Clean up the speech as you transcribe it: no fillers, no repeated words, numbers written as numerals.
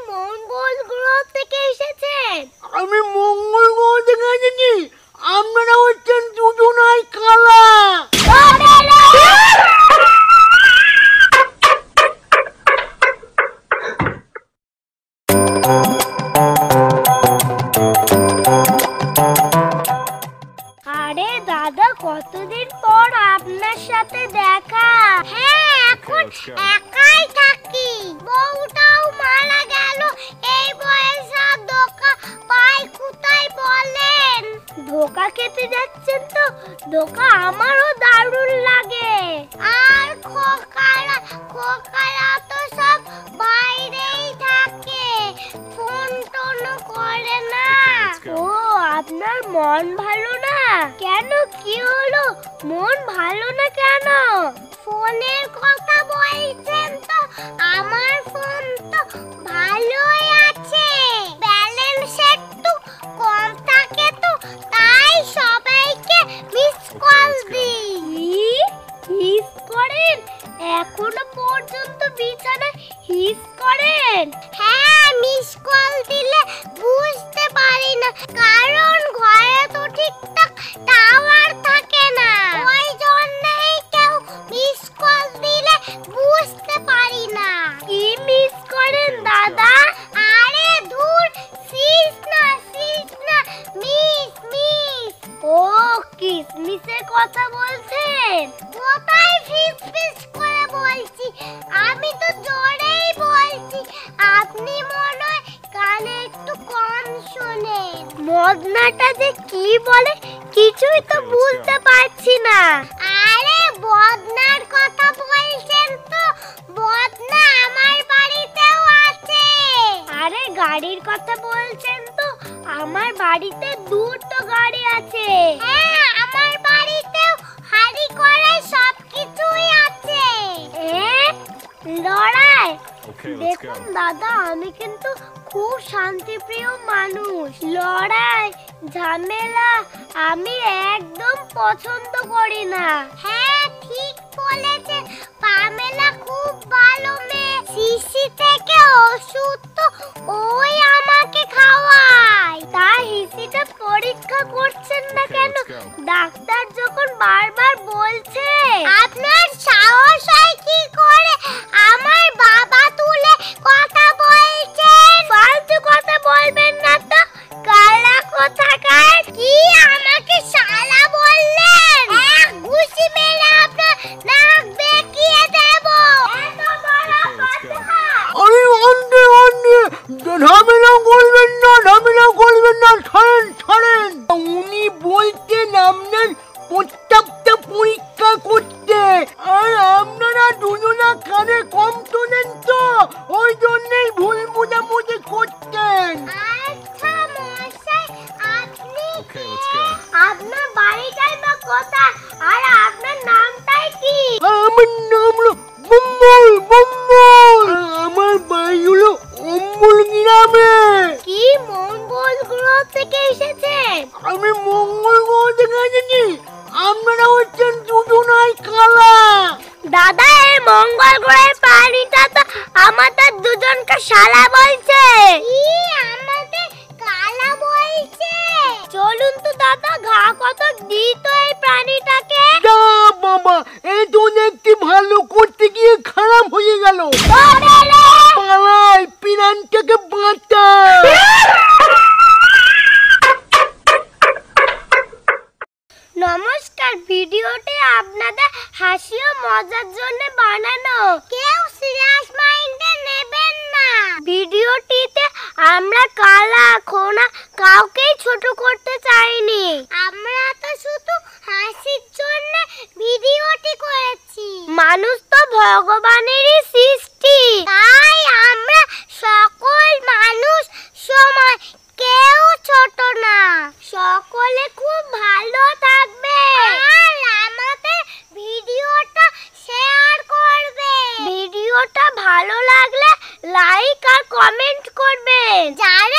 মঙ্গল গ্রহ থেকে এসেছেন? আমি মঙ্গল গ্রহ থেকে এসেছি। আপনারা হচ্ছেন দুজনাই কালা। আরে দাদা, কতদিন পর আপনার সাথে দেখা। হ্যাঁ, এখন একাই থাকি। বউটাও মারা গেল। এই বয়সে ধোকা পাই কোথায় বলেন? ধোকা খেতে যাচ্ছেন তো? ধোকা আমারও দারুণ লাগে। আর খোকারা তো সব বাইরেই থাকে, ফোন টোন করে না। ও, আপনার মন ভালো না? কেন, কি হলো? মন ভালো না কেন? ফোনের কথা বলছেন তো? আমার ফোন তো ভালোই আছে, ব্যালেন্স একটু কম থাকে তো, তাই সবাইকে মিস কল দিই। হিস করেন? এখনো পর্যন্ত বিছানায় হিস করেন? হ্যাঁ, মিস কল দিলে বুঝতে পারি না, কারণ ঘরে তো ঠিকঠাক টাওয়ার থাকে না। ওই জন্যই কেউ মিস কল দিলে বুঝতে পারি না। কি মিস করেন দাদা? আরে ধুর, সিস না মিস। ও, কিসমিসের কথা বলছেন? কোথায় ফিস করে বলছি? আমি তো জোরেই বলছি। আপনি মনে হয় কানে একটু কম শোনেন। মদনাটা যে কি বলে কিছুই তো বুঝতে পারছি না। আরে বদনার কথা বলছেন তো? বদনা আমার বাড়িতেও আছে। আরে গাড়ির কথা বলছেন তো? আমার বাড়িতে দুটো গাড়ি আছে। হ্যাঁ, আমার বাড়িতেও হাড়ি কড়াই সবকিছুই আছে। লড়াই? দেখুন দাদা, আমি কিন্তু খুব শান্তিপ্রিয় মানুষ। লড়াই ঝামেলা আমি একদম পছন্দ করি না। হ্যাঁ, ঠিক বলেছেন। পামেলা খুব ভালো মেয়ে। শিশি থেকে ওষুধ তো ওই আমাকে খাওয়ায়। তাই হিসিটা পরীক্ষা করছেন না কেন? ডাক্তার যখন বারবার বলছে। আপনার সাহস হয় কি করে আমার বাবা তুলে কথা বলছেন? ফালতু কথা বলবেন না তো, কালা কোথাকার। কি আমাকে শালা বললেন? এক ঘুষি মেরে আপনার নাক বেঁকিয়ে দেব। এত বড় কথা। আরে অন্ধে ঝামেলা করবেন না, ছাড়েন। উনি বলছেন আপনার প্রত্যেকটা পরীক্ষা করতে, আর আপনারা দুজনা কানে কম শোনেন তো, ওই জন্যই ভুল বুঝাবুঝি করছেন। আচ্ছা মশাই, আপনার বাড়িটাই বা কোথায়, আর আপনার নামটাই কি? আমার নাম হলো বম্বল। আমার বাড়ি হলো অম্বল গ্রামে। কি মঙ্গল গ্রহ থেকে এসেছেন? আমি মঙ্গল গ্রহ থেকে এসেছি। আপনারা হচ্ছেন দুজনাই কালা। দাদা, এই মঙ্গল গ্রহের প্রাণীটা তো আমাদের দুজনকে শালা বলছে। কি আমাদের কালা বলছে? চলুন তো দাদা, ঘা কত দিত এই প্রাণীটাকে। যা বাবা, এই তো দেখতে ভালো করতে গিয়ে খারাপ হয়ে গেল। পালাই, পিরানটাকে বাঁচা। নমস্কার, ভিডিওটি আপনাদের হাসি ও মজার জন্য বানানো, কেউ সিরিয়াস মাইন্ডে নেবেন না। ভিডিওটিতে আমরা কালা খোনা কাউকেই ছোট করতে চাইনি। আমরা তো শুধু হাসির জন্য ভিডিওটি করেছি। মানুষ তো ভগবানেরই সৃষ্টি, তাই আমরা সকল মানুষ সমান, কেউ ছোট না। সকলে খুব ভালো থাকবে, আর আমাদের ভিডিওটা শেয়ার করবে। ভিডিওটা ভালো লাগলে লাইক আর কমেন্ট করবেন। যারা